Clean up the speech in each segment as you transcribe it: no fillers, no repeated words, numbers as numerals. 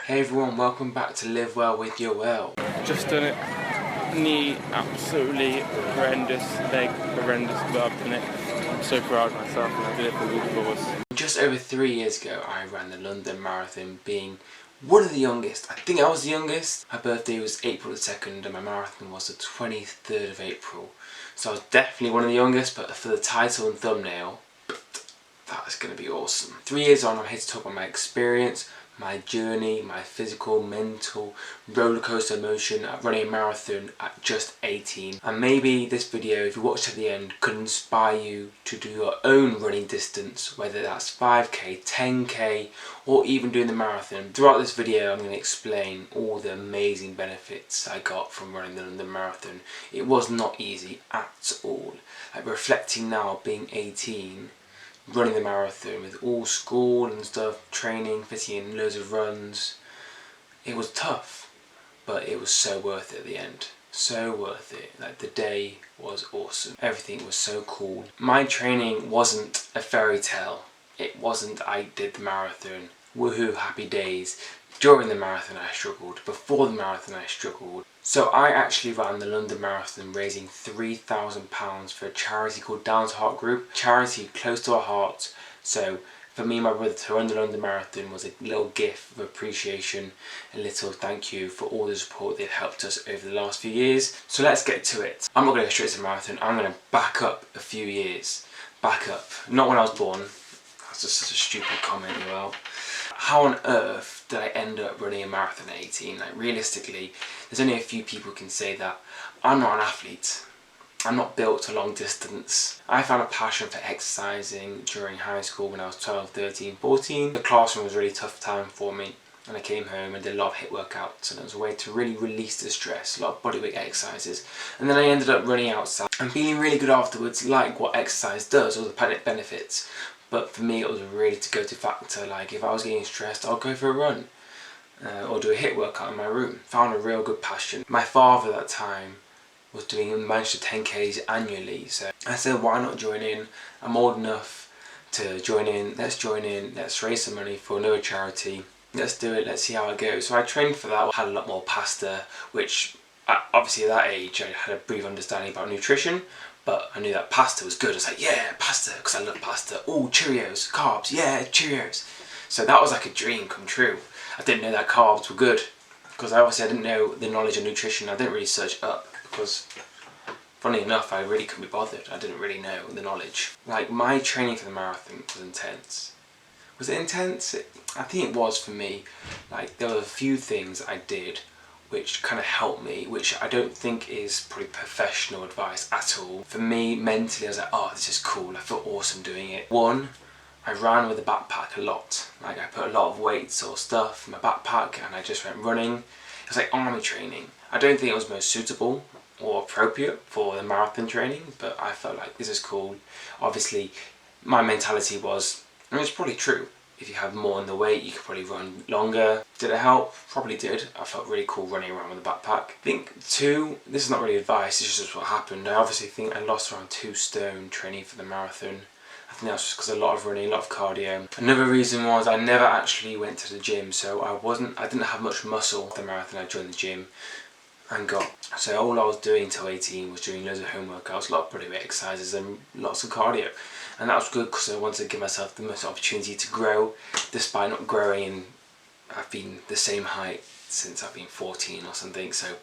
Hey everyone, welcome back to Live Well with Yoel. Just done it. Knee absolutely horrendous, leg horrendous, but I've done it. I'm so proud of myself and I did it for the cause. Just over 3 years ago I ran the London Marathon, being one of the youngest. I think I was the youngest. My birthday was April the 2nd and my marathon was the 23rd of April. So I was definitely one of the youngest, but for the title and thumbnail, that is going to be awesome. 3 years on, I'm here to talk about my experience, my journey, my physical, mental, rollercoaster emotion at running a marathon at just 18. And maybe this video, if you watch to the end, could inspire you to do your own running distance, whether that's 5k, 10k, or even doing the marathon. Throughout this video, I'm going to explain all the amazing benefits I got from running the London Marathon. It was not easy at all. Like, reflecting now, being 18, running the marathon with all school and stuff, training, fitting in loads of runs. It was tough, but it was so worth it at the end. So worth it. Like, the day was awesome. Everything was so cool. My training wasn't a fairy tale. It wasn't I did the marathon, woohoo, happy days. During the marathon I struggled. Before the marathon I struggled. So I actually ran the London Marathon raising £3,000 for a charity called Down to Heart Group. Charity close to our hearts. So for me and my brother to run the London Marathon was a little gift of appreciation, a little thank you for all the support they've helped us over the last few years. So let's get to it. I'm not going to go straight to the marathon, I'm going to back up a few years. Back up. Not when I was born. That's just such a stupid comment, Yoel. How on earth did I end up running a marathon at 18? Like, realistically, there's only a few people who can say that. I'm not an athlete. I'm not built to long distance. I found a passion for exercising during high school when I was 12, 13, 14. The classroom was a really tough time for me, and I came home and did a lot of HIIT workouts, and it was a way to really release the stress, a lot of bodyweight exercises. And then I ended up running outside and feeling really good afterwards, like what exercise does, all the benefits. But for me, it was a really to-go-to factor. Like, if I was getting stressed, I'll go for a run or do a HIIT workout in my room. Found a real good passion. My father at that time was doing Manchester 10Ks annually, so I said, why not join in? I'm old enough to join in, let's raise some money for another charity, let's do it, let's see how it goes. So I trained for that, had a lot more pasta, which obviously at that age I had a brief understanding about nutrition, but I knew that pasta was good. I was like, yeah, pasta, because I love pasta. Oh, Cheerios, carbs, yeah, Cheerios. So that was like a dream come true. I didn't know that carbs were good, because I didn't know the knowledge of nutrition. I didn't really search up, because funny enough, I really couldn't be bothered. I didn't really know the knowledge. Like, my training for the marathon was intense. Was it intense? I think it was for me. Like, there were a few things I did which kind of helped me, which I don't think is probably professional advice at all. For me, mentally, I was like, oh, this is cool, I feel awesome doing it. One, I ran with a backpack a lot. Like, I put a lot of weights or stuff in my backpack and I just went running. It was like army training. I don't think it was most suitable or appropriate for the marathon training, but I felt like this is cool. Obviously, my mentality was, and it's probably true, if you have more in the weight, you could probably run longer. Did it help? Probably did. I felt really cool running around with a backpack. I think two, this is not really advice, it's just what happened. I obviously think I lost around 2 stone training for the marathon. I think that's just because a lot of running, a lot of cardio. Another reason was I never actually went to the gym, so I didn't have much muscle for the marathon. I joined the gym and so all I was doing till 18 was doing loads of home workouts, a lot of bodyweight exercises and lots of cardio. And that was good because I wanted to give myself the most opportunity to grow, despite not growing, and I've been the same height since I've been 14 or something, so it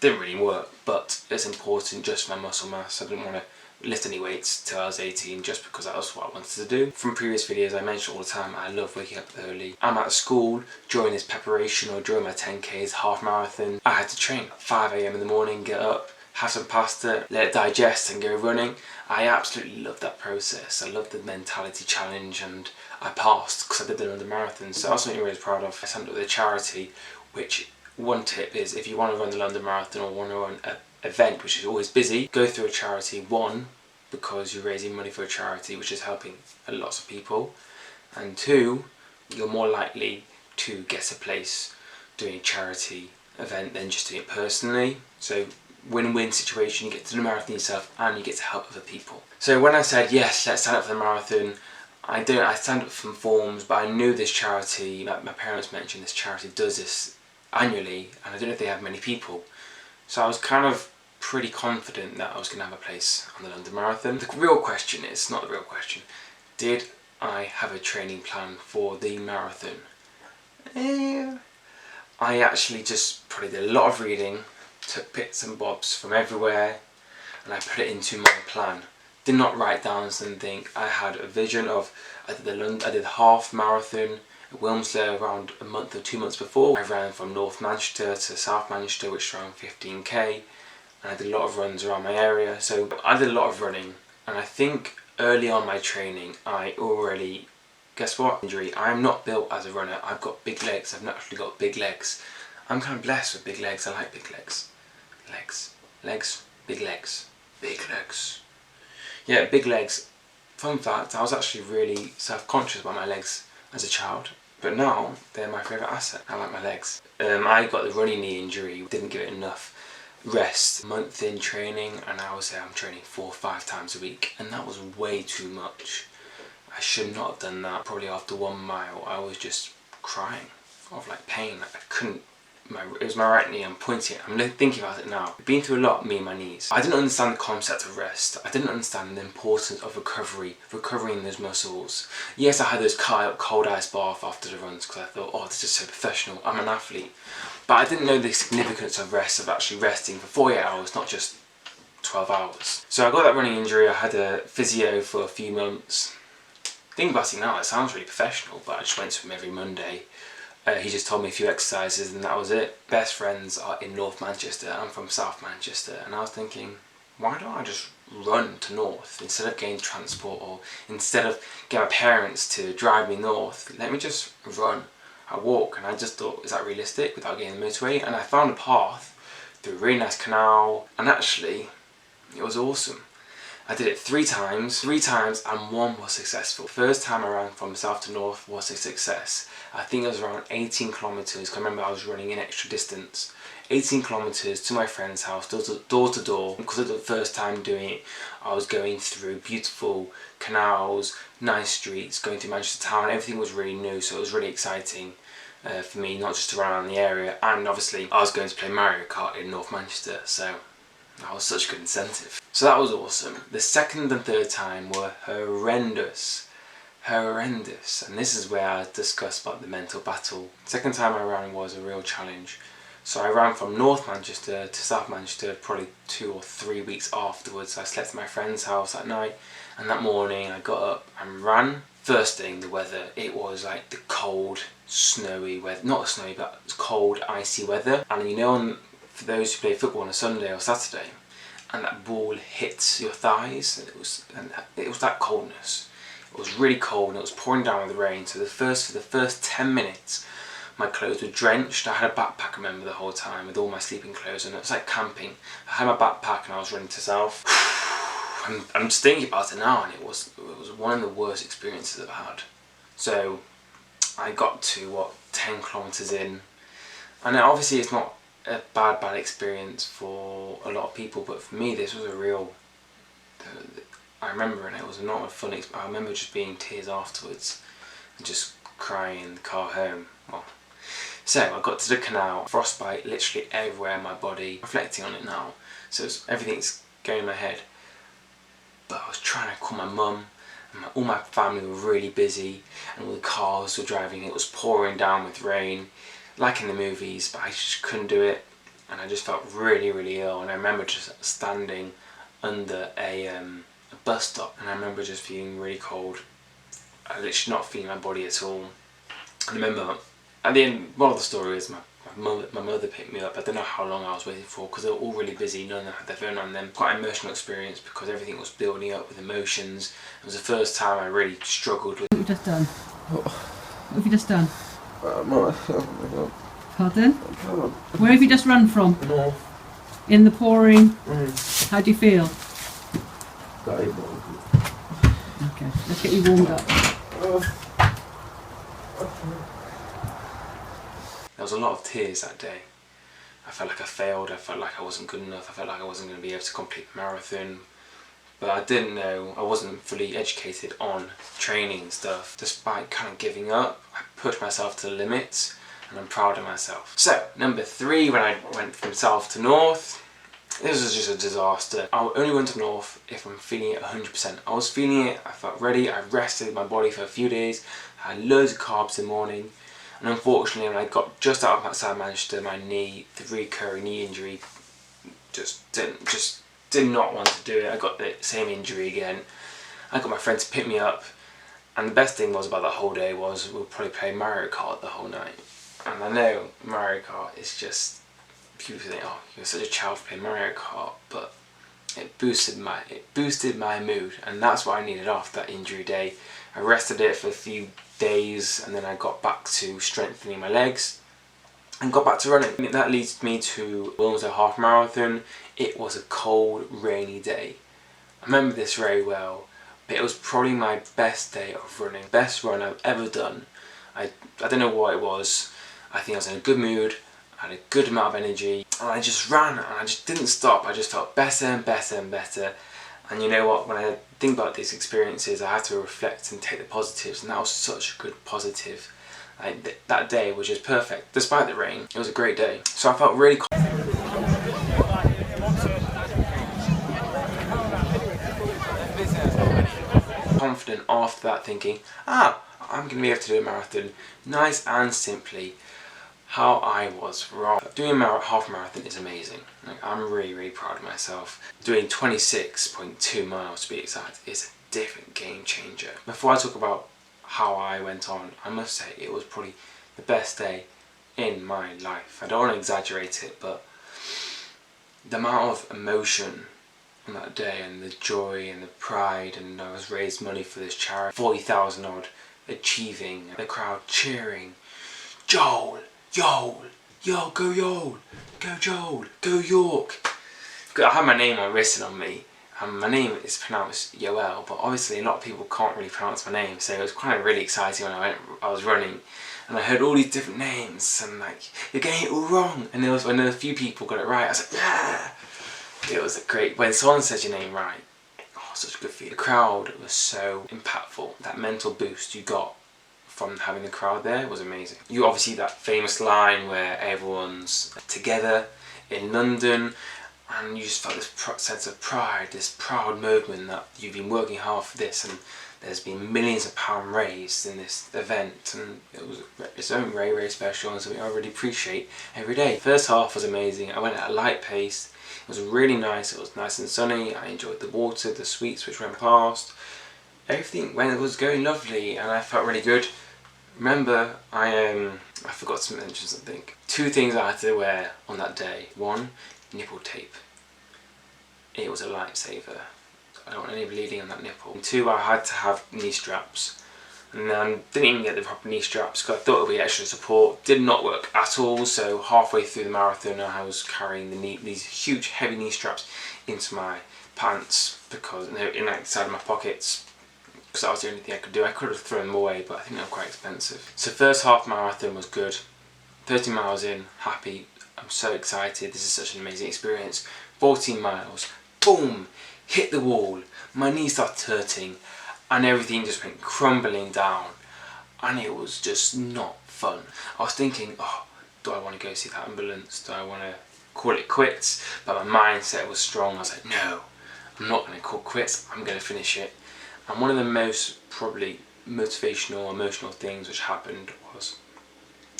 didn't really work. But it's important just for my muscle mass. I didn't want to lift any weights till I was 18 just because that was what I wanted to do. From previous videos I mentioned all the time I love waking up early. I'm at school during this preparation or during my 10Ks, half marathon. I had to train at 5 AM in the morning, get up, have some pasta, let it digest and go running. I absolutely loved that process. I loved the mentality challenge and I passed because I did the London Marathon, so that's something I'm really proud of. I signed up with a charity, which one tip is if you want to run the London Marathon or want to run an event which is always busy, go through a charity. One, because you're raising money for a charity which is helping lots of people, and two, you're more likely to get a place doing a charity event than just doing it personally. So win-win situation, you get to do the marathon yourself and you get to help other people. So when I said yes, let's sign up for the marathon, I signed up for some forms, but I knew this charity, like my parents mentioned, this charity does this annually, and I don't know if they have many people. So I was kind of pretty confident that I was going to have a place on the London Marathon. The real question is, not the real question, did I have a training plan for the marathon? I actually just probably did a lot of reading, took bits and bobs from everywhere, and I put it into my plan. Did not write down something. I had a vision of, I did the half marathon at Wilmslow around a month or 2 months before. I ran from North Manchester to South Manchester, which is around 15k, and I did a lot of runs around my area. So I did a lot of running, and I think early on my training I already, guess what, injury, I'm not built as a runner. I've got big legs, I've naturally got big legs. I'm kind of blessed with big legs. I like big legs. Legs, big legs, big legs. Yeah, big legs. Fun fact, I was actually really self-conscious about my legs as a child, but now they're my favourite asset. I like my legs. I got the running knee injury, didn't give it enough rest. A month in training, and I would say I'm training 4 or 5 times a week, and that was way too much. I should not have done that. Probably after 1 mile I was just crying of like pain. Like I couldn't, it was my right knee, I'm pointing it, I'm thinking about it now. I've been through a lot, me and my knees. I didn't understand the concept of rest. I didn't understand the importance of recovering those muscles. Yes, I had those cold ice bath after the runs because I thought, oh, this is so professional, I'm an athlete. But I didn't know the significance of rest, of actually resting for 48 hours, not just 12 hours. So I got that running injury, I had a physio for a few months. Thinking about it now, it sounds really professional, but I just went to him every Monday. He just told me a few exercises and that was it. Best friends are in North Manchester, I'm from South Manchester, and I was thinking, why don't I just run to North instead of getting transport, or instead of getting my parents to drive me north, let me just run. I walk, and I just thought, is that realistic without getting the motorway? And I found a path through a really nice canal, and actually, it was awesome. I did it 3 times, and 1 was successful. First time I ran from south to north was a success. I think it was around 18 kilometres, because I remember I was running an extra distance. 18 kilometres to my friend's house, door to door. Because of the first time doing it, I was going through beautiful canals, nice streets, going through Manchester town. Everything was really new, so it was really exciting for me, not just to run around the area. And obviously, I was going to play Mario Kart in North Manchester, so that was such a good incentive. So that was awesome. The second and third time were horrendous. Horrendous. And this is where I discussed about the mental battle. Second time I ran was a real challenge. So I ran from North Manchester to South Manchester probably 2 or 3 weeks afterwards. I slept at my friend's house at night, and that morning I got up and ran. First thing, the weather. It was like the cold, snowy weather. Not snowy, but it was cold, icy weather. And you know, for those who play football on a Sunday or Saturday, and that ball hits your thighs, and it was that coldness. It was really cold, and it was pouring down with the rain. So for the first 10 minutes, my clothes were drenched. I had a backpack, I remember, the whole time with all my sleeping clothes, and it was like camping. I had my backpack, and I was running to South. I'm just thinking about it now, and it was one of the worst experiences I've had. So I got to 10 kilometres in, and obviously it's not a bad experience for a lot of people, but for me this was a real, I remember, and it was not a fun experience. I remember just being tears afterwards and just crying in the car home. Well, so I got to the canal, frostbite literally everywhere in my body, reflecting on it now, so everything's going in my head. But I was trying to call my mum, and all my family were really busy, and all the cars were driving. It was pouring down with rain, like in the movies, but I just couldn't do it, and I just felt really, really ill. And I remember just standing under a bus stop, and I remember just feeling really cold. I literally not feeling my body at all. And I remember at the end, one of the story is my mother picked me up. I don't know how long I was waiting for, because they were all really busy, none of them had their phone on them. Quite an emotional experience, because everything was building up with emotions. It was the first time I really struggled with. What have you just done? What have you just done? Pardon? Where have you just run from? North. In the pouring? How do you feel? Okay, let's get you warmed up. There was a lot of tears that day. I felt like I failed, I felt like I wasn't good enough, I felt like I wasn't going to be able to complete the marathon. but I didn't know, I wasn't fully educated on training and stuff. Despite kind of giving up, I pushed myself to the limits, and I'm proud of myself. So, number 3, when I went from south to north, this was just a disaster. I only went to north if I'm feeling it 100%. I was feeling it, I felt ready, I rested my body for a few days, I had loads of carbs in the morning, and unfortunately when I got just outside Manchester, my knee, the recurring knee injury, just did not want to do it. I got the same injury again. I got my friend to pick me up, and the best thing was about that whole day was we'll probably play Mario Kart the whole night. And I know Mario Kart is just, people think, oh, you're such a child for playing Mario Kart, but it boosted my mood, and that's what I needed after that injury day. I rested it for a few days, and then I got back to strengthening my legs and got back to running. That leads me to Wilmslow half marathon. It was a cold, rainy day. I remember this very well, but it was probably my best day of running, best run I've ever done. I don't know what it was. I think I was in a good mood, I had a good amount of energy, and I just ran and I just didn't stop. I just felt better and better and better. And you know what, when I think about these experiences, I have to reflect and take the positives, and that was such a good positive. Like, that day was just perfect. Despite the rain, it was a great day. So I felt really confident after that, thinking, I'm going to be able to do a marathon. Nice and simply. How I was wrong. Doing a half marathon is amazing. Like, I'm really proud of myself. Doing 26.2 miles to be exact is a different game changer. Before I talk about how I went on, I must say it was probably the best day in my life. I don't want to exaggerate it, but the amount of emotion on that day, and the joy and the pride, and I was raised money for this charity, 40,000 odd achieving, the crowd cheering, Joel, Yoel, Yo, go Yoel, go Joel, go York. I had my name written on me, and my name is pronounced Yoel, but obviously a lot of people can't really pronounce my name, so it was kind of really exciting when I was running, and I heard all these different names, and like, you're getting it all wrong, and when a few people got it right, I was like, yeah! It was great. When someone says your name right, oh, such a good feeling. The crowd was so impactful. That mental boost you got from having the crowd there was amazing. You obviously, that famous line where everyone's together in London, and you just felt this sense of pride, this proud moment that you've been working hard for this, and there's been millions of pounds raised in this event, and it was its own very special, and something I really appreciate every day. First half was amazing. I went at a light pace. It was really nice. It was nice and sunny. I enjoyed the water, the sweets which went past. Everything was going lovely, and I felt really good. Remember, I forgot to mention something. 2 things I had to wear on that day. 1, nipple tape. It was a lifesaver. I don't want any bleeding on that nipple. 2, I had to have knee straps. And then didn't even get the proper knee straps because I thought it would be extra support. Did not work at all, so halfway through the marathon I was carrying these huge heavy knee straps into my pants because inside of my pockets, because that was the only thing I could do. I could have thrown them away, but I think they were quite expensive. So first half marathon was good. 30 miles in, happy. I'm so excited. This is such an amazing experience. 14 miles, boom, hit the wall. My knee started hurting, and everything just went crumbling down, and it was just not fun. I was thinking, oh, do I want to go see the ambulance? Do I want to call it quits? But my mindset was strong. I was like, no, I'm not going to call quits. I'm going to finish it. And one of the most probably motivational, emotional things which happened was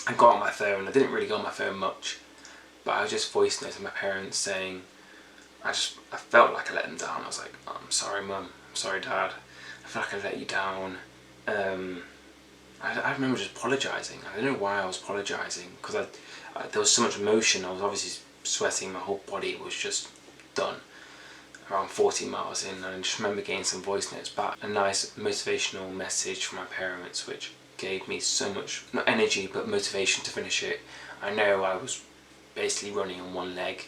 I got on my phone. I didn't really go on my phone much, but I was just voice noting my parents saying, I felt like I let them down. I was like, oh, I'm sorry mum, I'm sorry dad, I feel like I let you down. I remember just apologising. I don't know why I was apologising, because there was so much emotion. I was obviously sweating, my whole body was just done. Around 40 miles in, and I just remember getting some voice notes back. A nice motivational message from my parents which gave me so much, not energy, but motivation to finish it. I know I was basically running on one leg,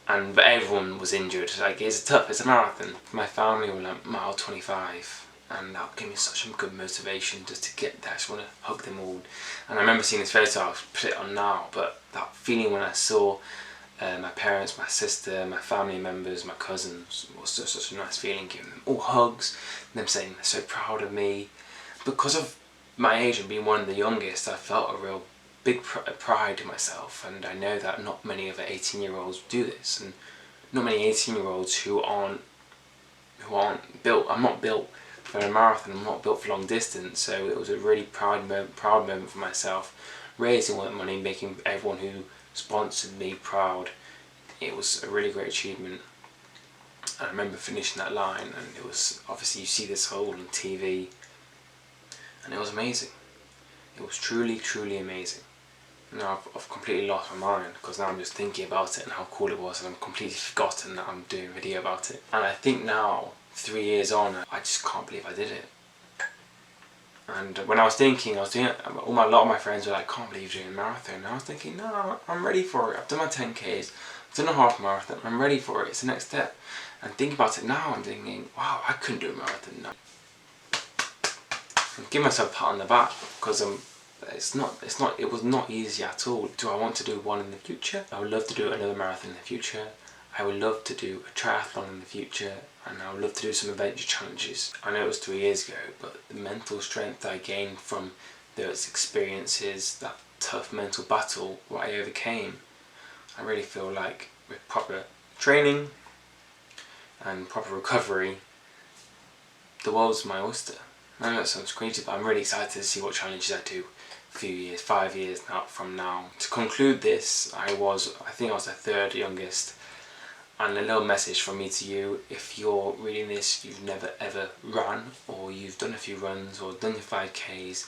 but everyone was injured. Like, it's tough, it's a marathon. My family were like mile 25, and that gave me such a good motivation just to get there. I just want to hug them all. And I remember seeing this photo, I'll put it on now, but that feeling when I saw my parents, my sister, my family members, my cousins. It was just such a nice feeling, giving them all hugs, them saying they're so proud of me. Because of my age and being one of the youngest, I felt a real big pride in myself, and I know that not many other 18-year-olds do this, and not many 18-year-olds who aren't built. I'm not built for a marathon, I'm not built for long distance, so it was a really proud moment for myself, raising all that money, making everyone who sponsored me proud. It was a really great achievement. And I remember finishing that line, and it was, obviously you see this all on TV, and it was amazing. It was truly, truly amazing. Now I've completely lost my mind, because now I'm just thinking about it and how cool it was, and I'm completely forgotten that I'm doing a video about it. And I think now, 3 years on, I just can't believe I did it. And when I was thinking, I was doing it, a lot of my friends were like, "Can't believe you're doing a marathon." And I was thinking, no, I'm ready for it. I've done my 10Ks, I've done a half marathon, I'm ready for it. It's the next step. And thinking about it now, I'm thinking, wow, I couldn't do a marathon now. I'm giving myself a pat on the back, because it was not easy at all. Do I want to do one in the future? I would love to do another marathon in the future. I would love to do a triathlon in the future, and I would love to do some adventure challenges. I know it was 3 years ago, but the mental strength I gained from those experiences, that tough mental battle, what I overcame, I really feel like with proper training and proper recovery, the world's my oyster. I know it sounds crazy, but I'm really excited to see what challenges I do a few years, 5 years from now. To conclude this, I think I was the third youngest. And a little message from me to you: if you're reading this, you've never ever run, or you've done a few runs, or done your 5Ks,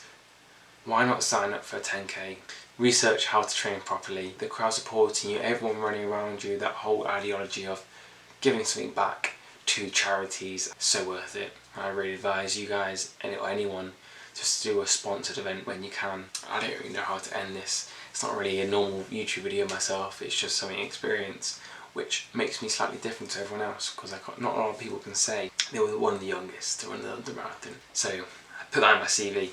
why not sign up for a 10K? Research how to train properly, the crowd supporting you, everyone running around you, that whole ideology of giving something back to charities, so worth it. I really advise you guys, or anyone, just do a sponsored event when you can. I don't really know how to end this. It's not really a normal YouTube video myself, it's just something experience, which makes me slightly different to everyone else, because not a lot of people can say they were one of the youngest to run the London Marathon. So I put that in my CV.